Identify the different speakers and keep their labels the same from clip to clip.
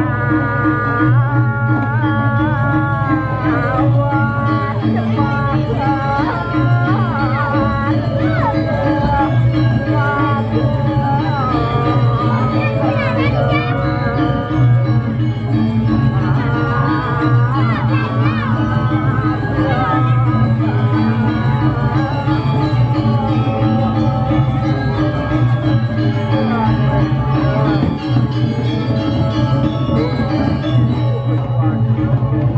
Speaker 1: Thank you.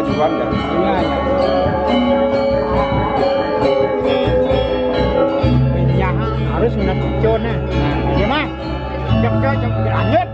Speaker 1: duluan ya.
Speaker 2: Iya, ya. Minyak harus ngecon nah. Gimana? Cok lanjut.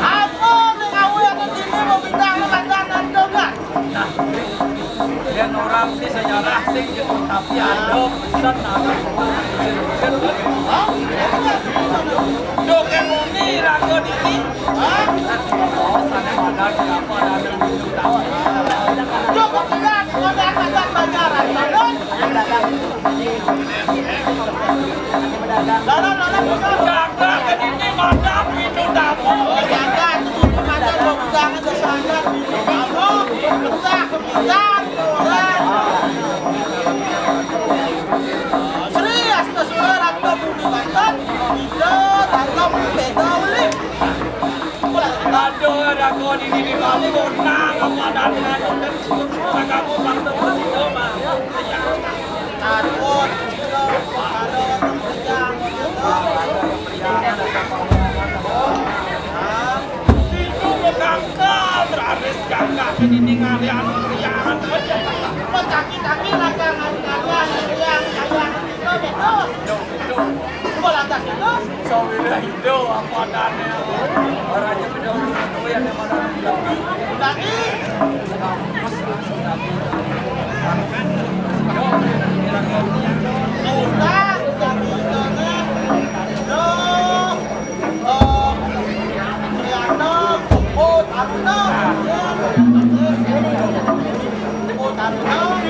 Speaker 1: Apa nih kamu yang begini mau bintang langganan dong kan?
Speaker 3: Dan orang di sejarah sing tapi ada pesan ada Dokemoni rago ini oh sana ada apa ada
Speaker 1: Cukup tidak ada bajaran dalam
Speaker 3: jaga ini madam itu tamu
Speaker 1: jaga itu macam bukang ke sana kamu besar kemudian serius ke suara atau budi banget itu dalam beda uli
Speaker 3: aduh rago ini kali menang apa dan kamu bangsa itu mah
Speaker 1: aduh
Speaker 3: Terus kakak ini ngalian yang
Speaker 1: kaki-kaki lakangan yang itu betul bola tak itu
Speaker 3: sawila itu apa adanya orangnya beda itu yang mana
Speaker 1: lagi kita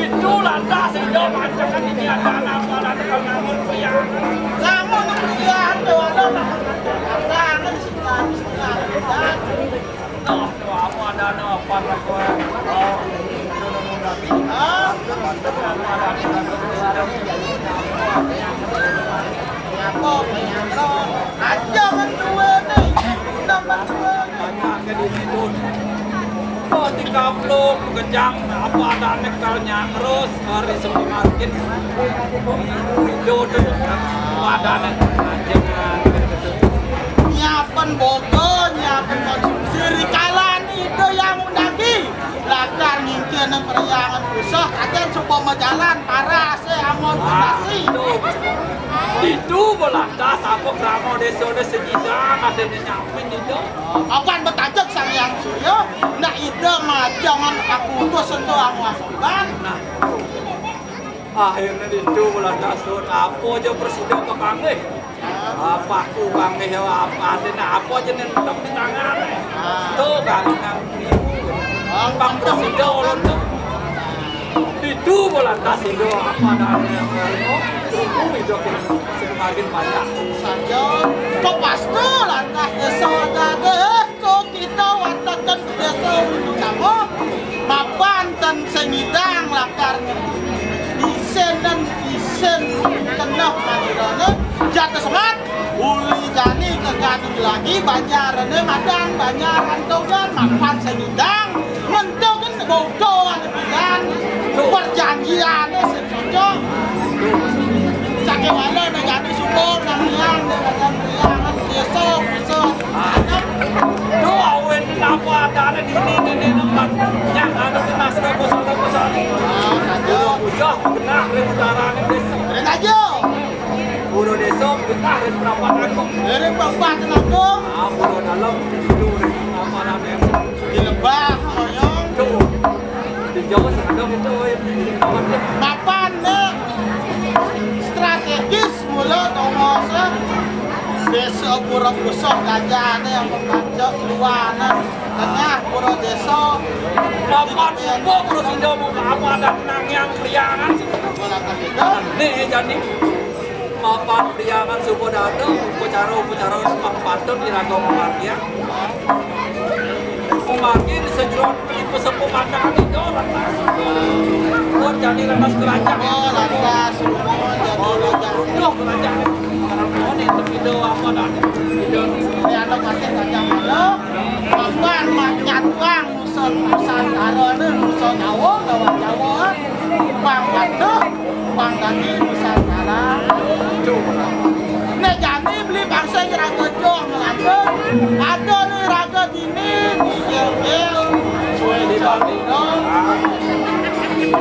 Speaker 3: itu lantas sudah macam ini ada apa ada namun yang
Speaker 1: kamu yang ada tangan sebelah
Speaker 3: apa ada apa aku
Speaker 1: aja mendua nih nama dua
Speaker 3: banyak ke di situ oh 30 kejang apa ada nekalnya terus hari sepengarkin video dulu padane anjing
Speaker 1: nyiapin bogor nyiapin konsumsi rikalan itu yang undagi lakar mungkin yang periangan usah aja coba jalan parah amonasi
Speaker 3: itu belanda apa kramo desa sejidang ada nyapin itu
Speaker 1: akan betajak sang yang suyo ndak ide mah jangan aku tuh sentuh amuasokan
Speaker 3: nah akhirnya itu belanda sun apa aja presiden ke kange apa aku kange apa ada apa aja yang tetap di tangan tuh kangen bang presiden orang tuh itu belanda itu apa adanya itu semakin banyak
Speaker 1: saja kok pasti lantas saudara kok kita watakan desa kamu mapan dan semidang lakarnya isen dan isen tenang madirane jatuh semat uli jani kegadung lagi banyarannya madang banyaran togan mapan semidang mentogan bodohan bilang perjanjian secocok sakit mana nak jadi syukur nang yang besok
Speaker 3: tuh awen apa ada di ini tempat yang ada di naskah kosong
Speaker 1: saja
Speaker 3: udah kena rebutan desa
Speaker 1: keren aja
Speaker 3: Buru desa kita ada berapa nangkong
Speaker 1: dari bapak tenanggung
Speaker 3: buru dalam itu apa namanya
Speaker 1: di lebah oyong
Speaker 3: tuh di Jawa ada itu
Speaker 1: mapan strategis mula tomosa desa pura pusok gajahnya yang mengajak luana tengah pura desa
Speaker 3: mapan semua presiden mau apa ada nang yang priangan nih jadi mapan priangan semua ada upacara pangpatun di raga pemarkian pemarkian sejuruan itu sepemandangan itu lantas buat jadi lantas kerajaan
Speaker 1: lantas
Speaker 3: runtuh kerajaan karena mohon itu video apa dan video
Speaker 1: ini ada masih kacang ada makan makan uang nusantara ini nusa Jawa uang jatuh uang tadi nusantara nih jadi beli bangsa yang raga jong ada nih raga gini gel suwe di Bandino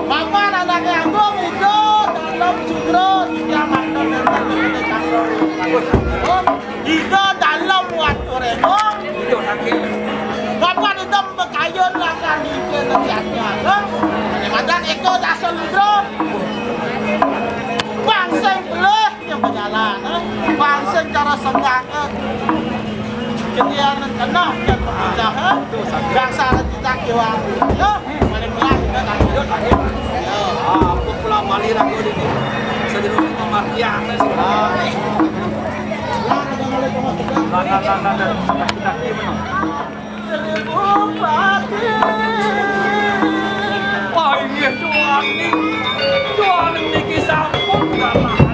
Speaker 1: makan anak yang itu dalam sugro yang makan dan tadi Jika dalam waktu remong,
Speaker 3: Itu lagi.
Speaker 1: bapak di dalam bekayun akan dikenakannya. Madan eko dasar ludro. Bangsa beleh yang berjalan, bangsa cara senggak. Kemudian kena dan pekerjaan, bangsa tidak kiwang. Yo, paling mulai kita tak hidup lagi.
Speaker 3: Apa pula Bali ragu di sini? Sedulur pemartian sih. Wah ini doang nih kisah pun nggak tahan.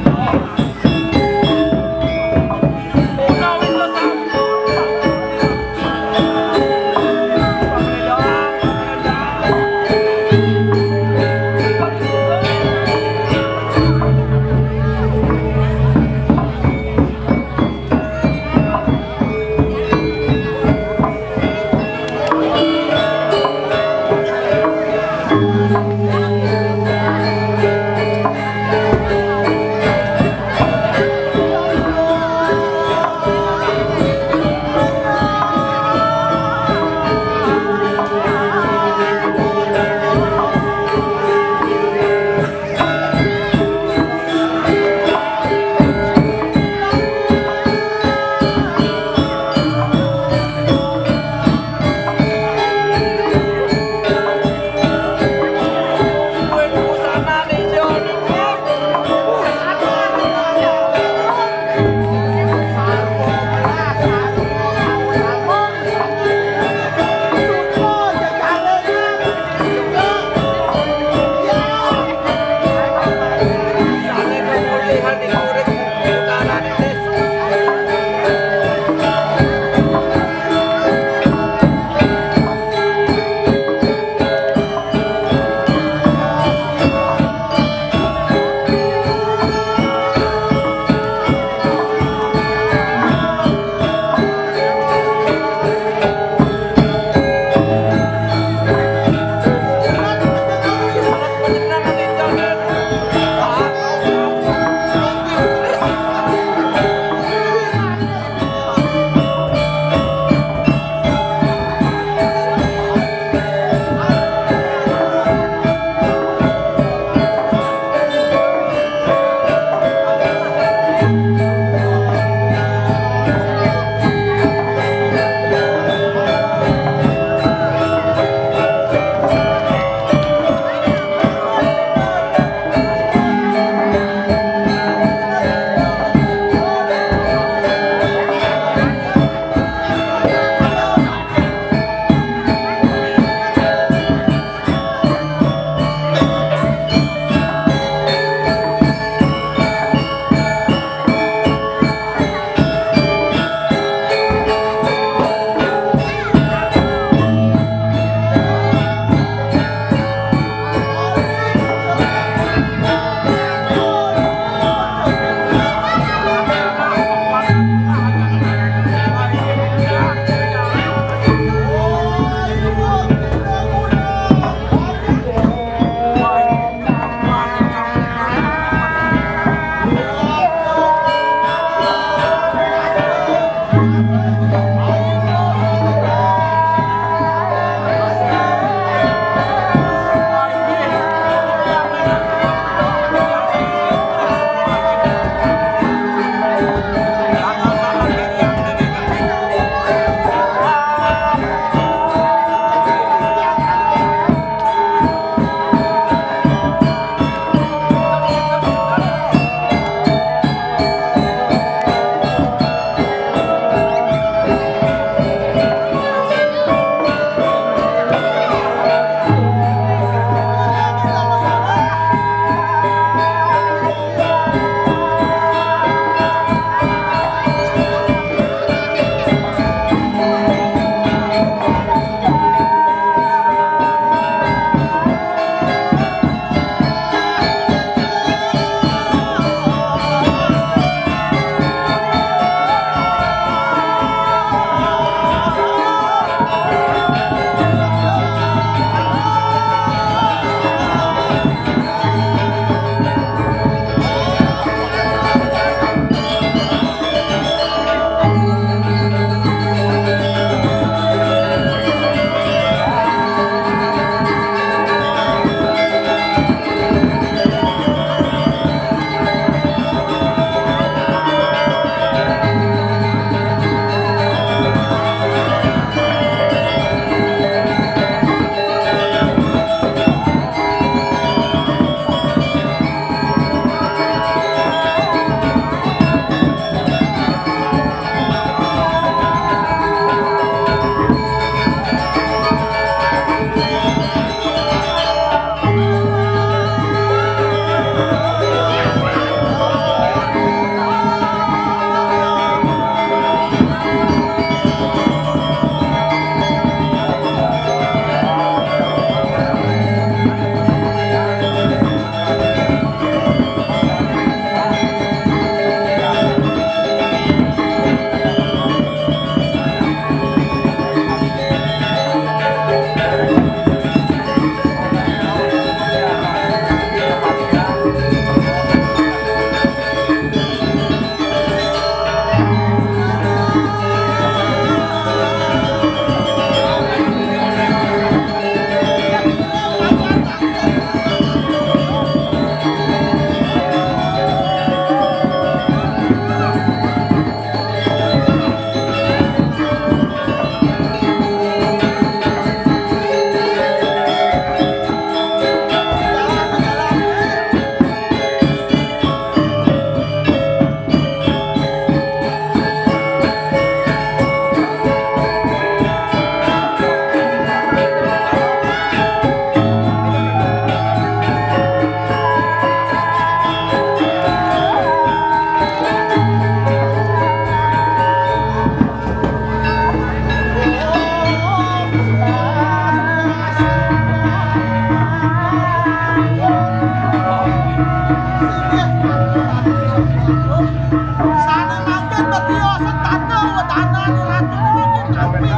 Speaker 1: anu ratu bikin api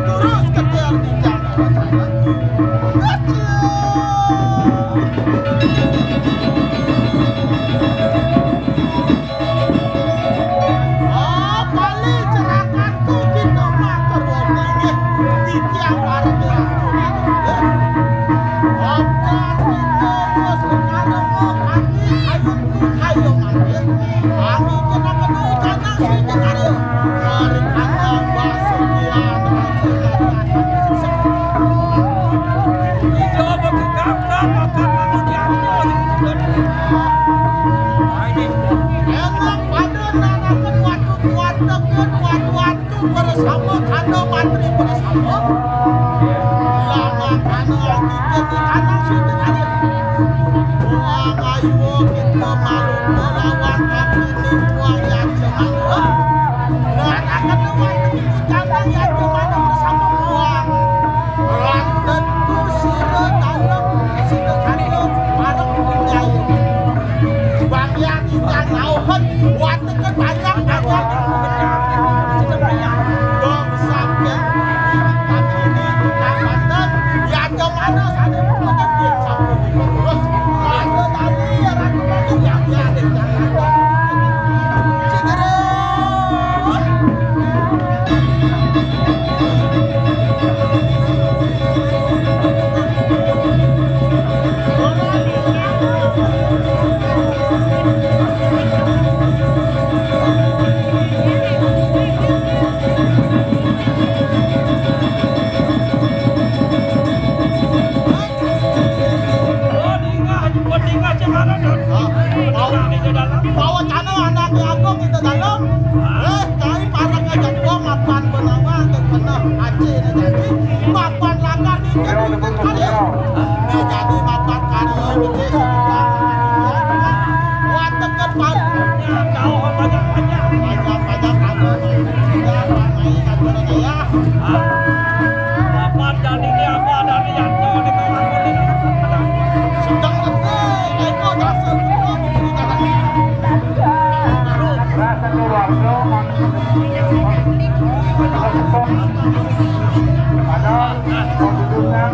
Speaker 1: terus kejar di Jakarta. Bali cerakanku kita makan wonge di tiang warga. Obat kita bos sekarang ayo manggil. Kami kena kedua tanah si sekarang. Mari kita basuhan.
Speaker 3: Coba ke kakak makan diambil.
Speaker 1: Emang pada nanakan waktu bersama kano mantri bersama. Lama kano kita di tanah sudah ada. Buang ayo kita malu melawan kami ini buang yang semangka. Nanakan waktu tanah yang kemana bersama buang. Tentu sudah dalam sudah kano malu mengayu. Bang yang kita tahu kan waktu kan banyak dong sampai kami ini Kalimantan ya kemana sana punya dia sampai terus ada tadi yang ada di Jakarta cedera. Bawa tanah anak agung itu dalam kami para ngajak gua mapan benawang dan kena Aceh jadi mapan lakan ini ikut kali jadi mapan kali ini sudah watekan banyak kau banyak kamu sudah ramai katanya ya
Speaker 3: Mapan dari apa dari yang kau di kawan
Speaker 1: sedang letih eko dasar betul
Speaker 2: Rasa keluarga kepada kedudukan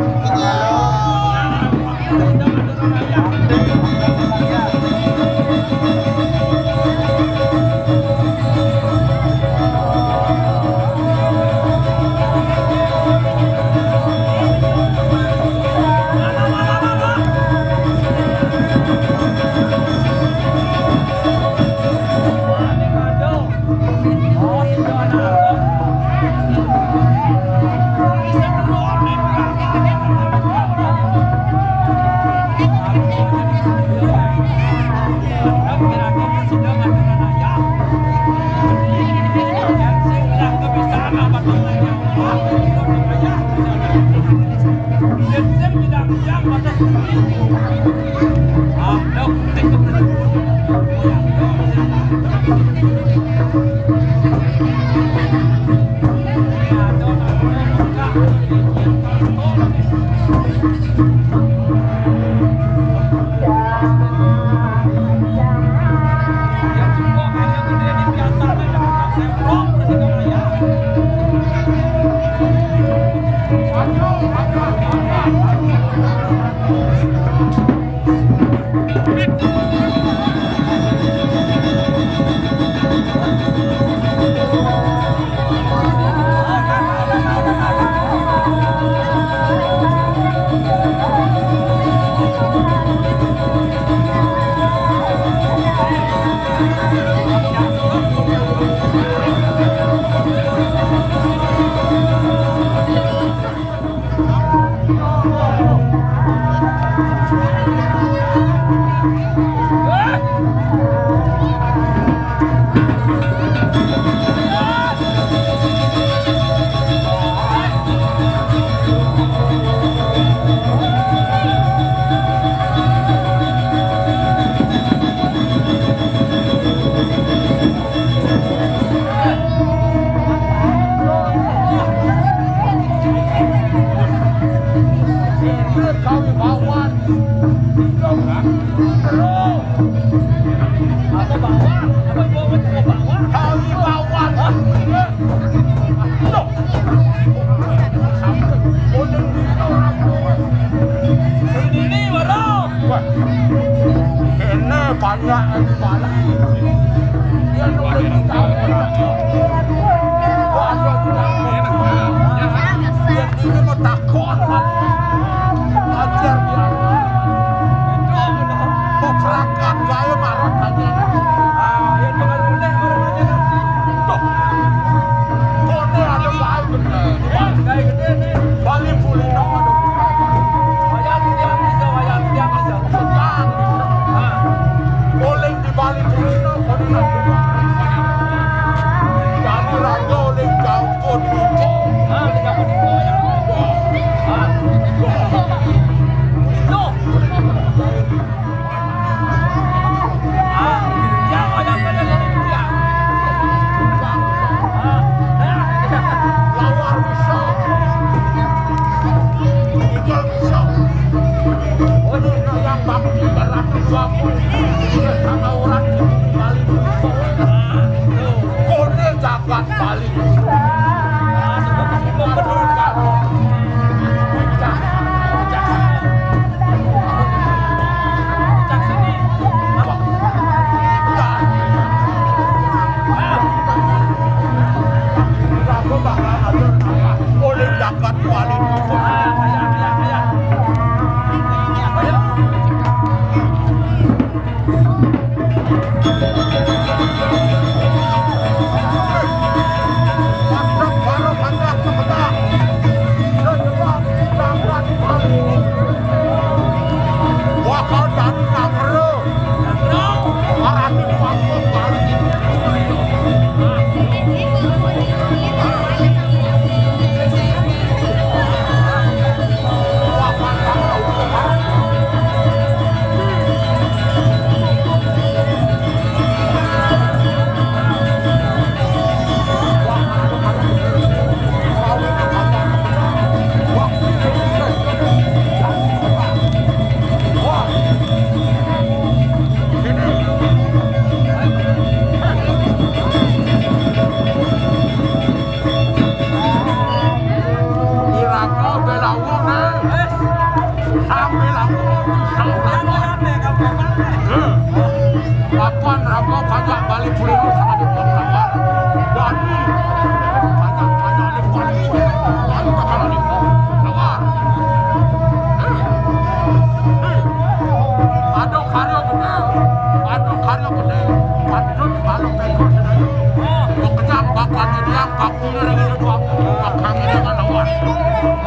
Speaker 1: waktunya lagi waktu makan dengan lawan.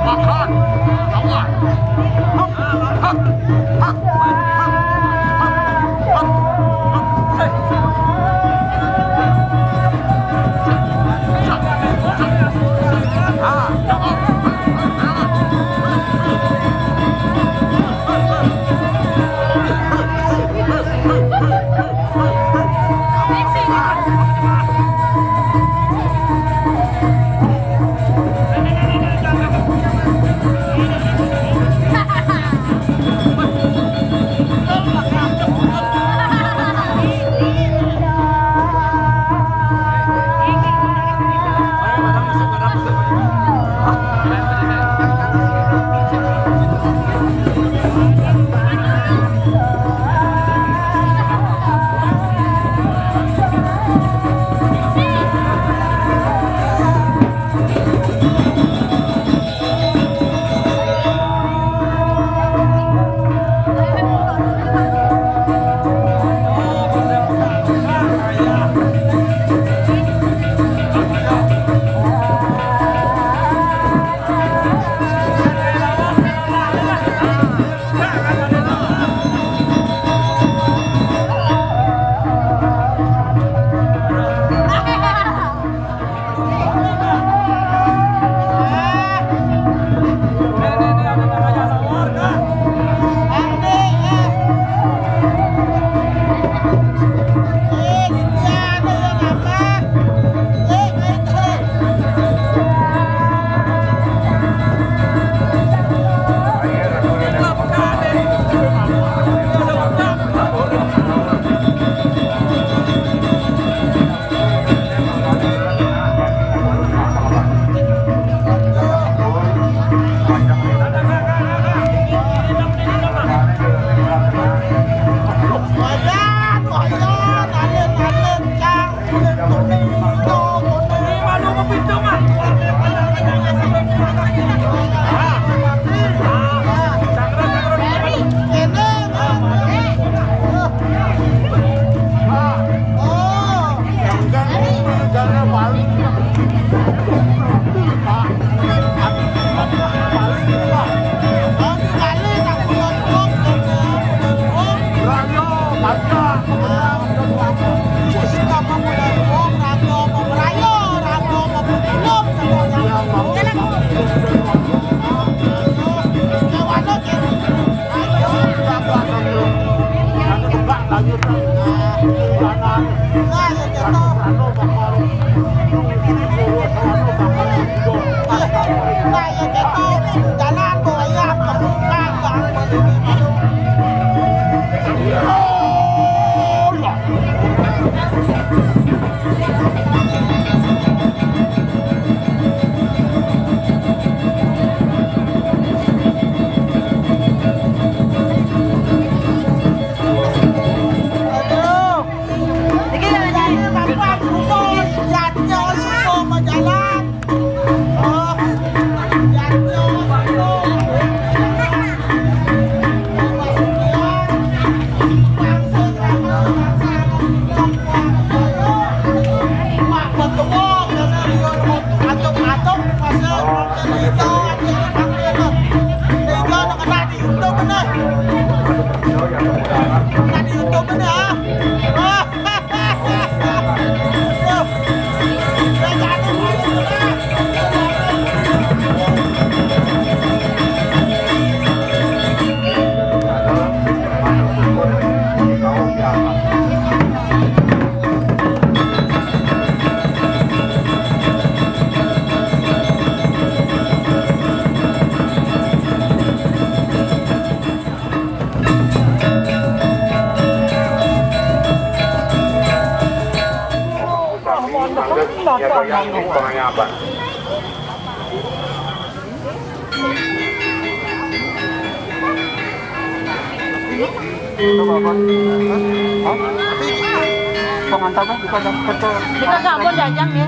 Speaker 1: Makan lawan. Hap, hap, hap, hap, hap, hap.
Speaker 2: Pengayaan.
Speaker 4: Pengantar kan bisa dapat ke.
Speaker 5: Kita gabung jajang ya.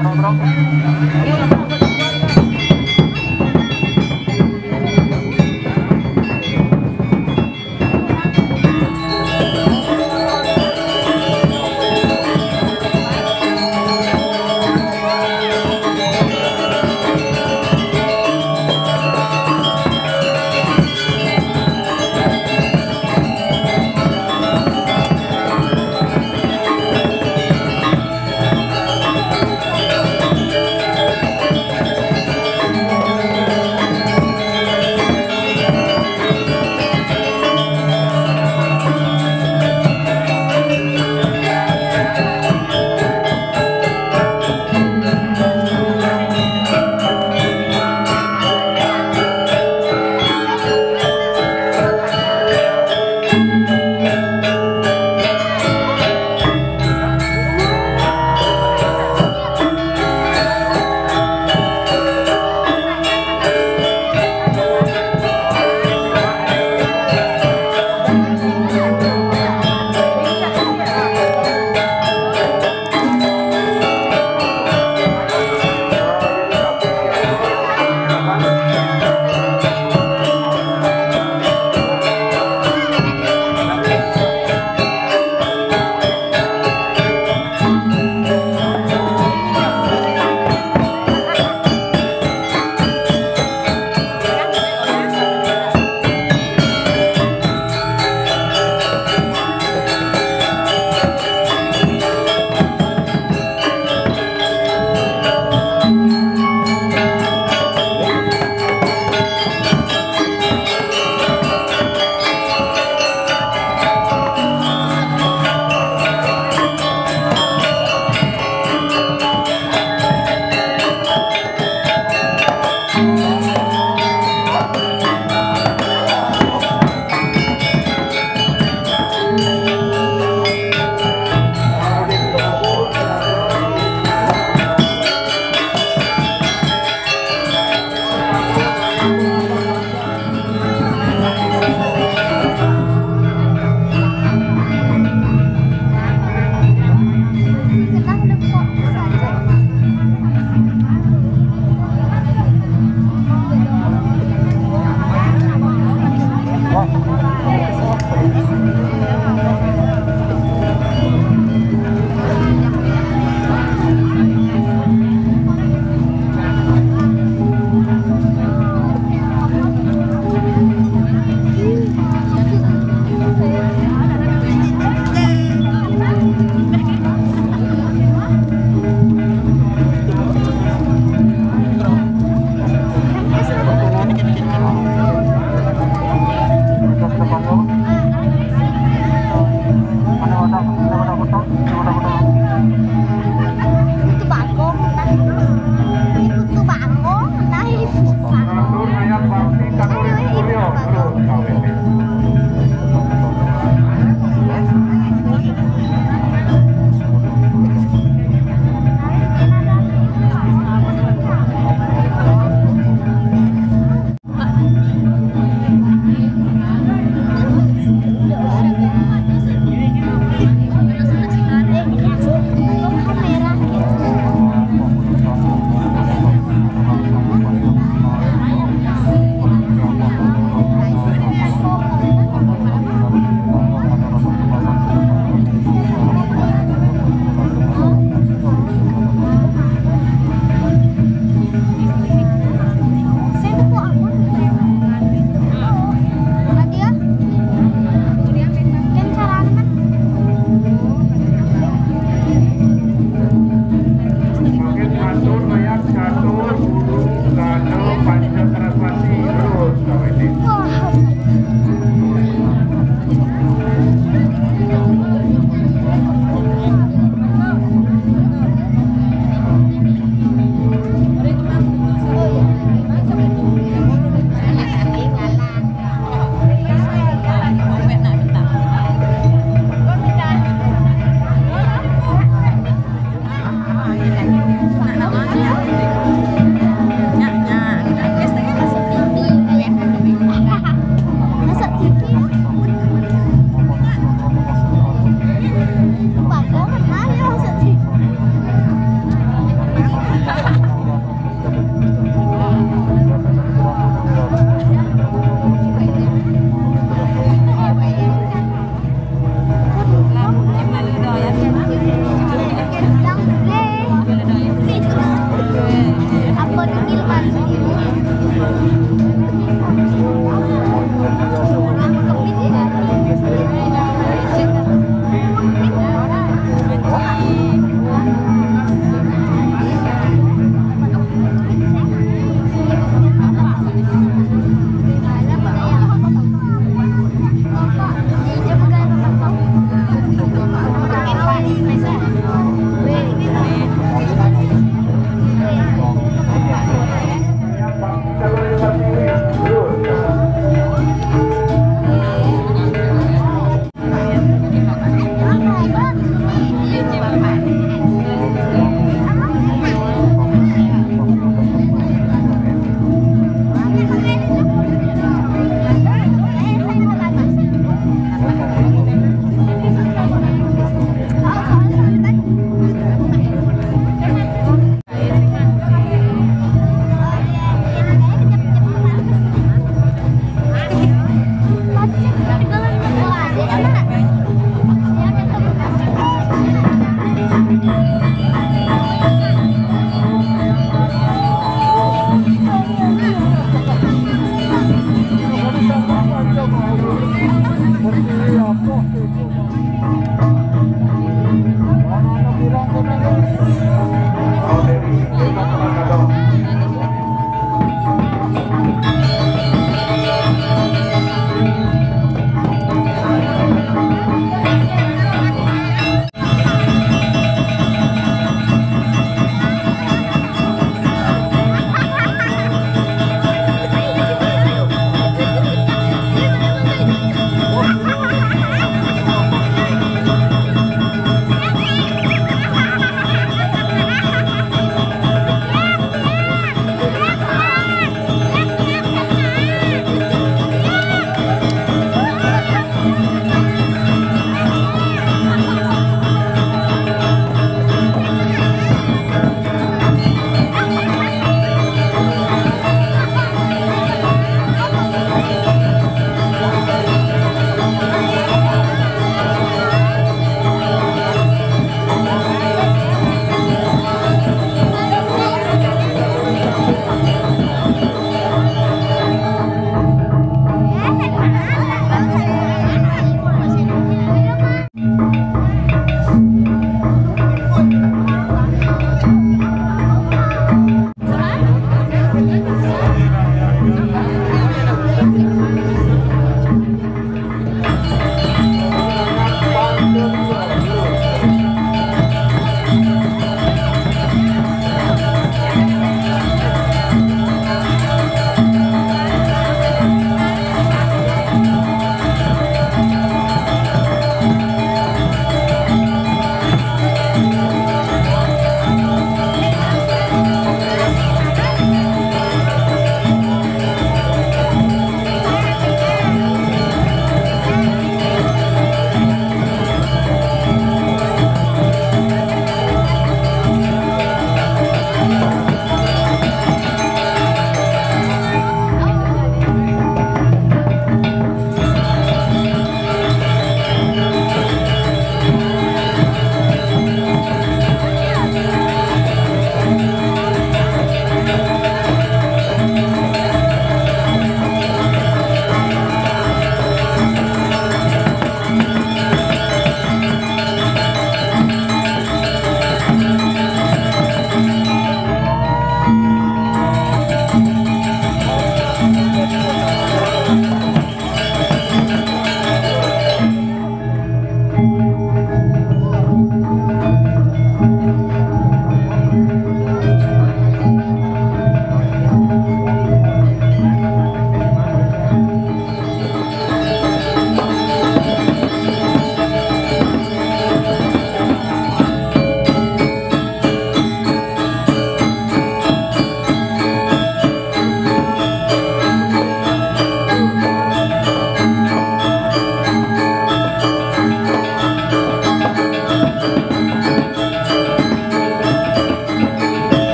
Speaker 5: Nah,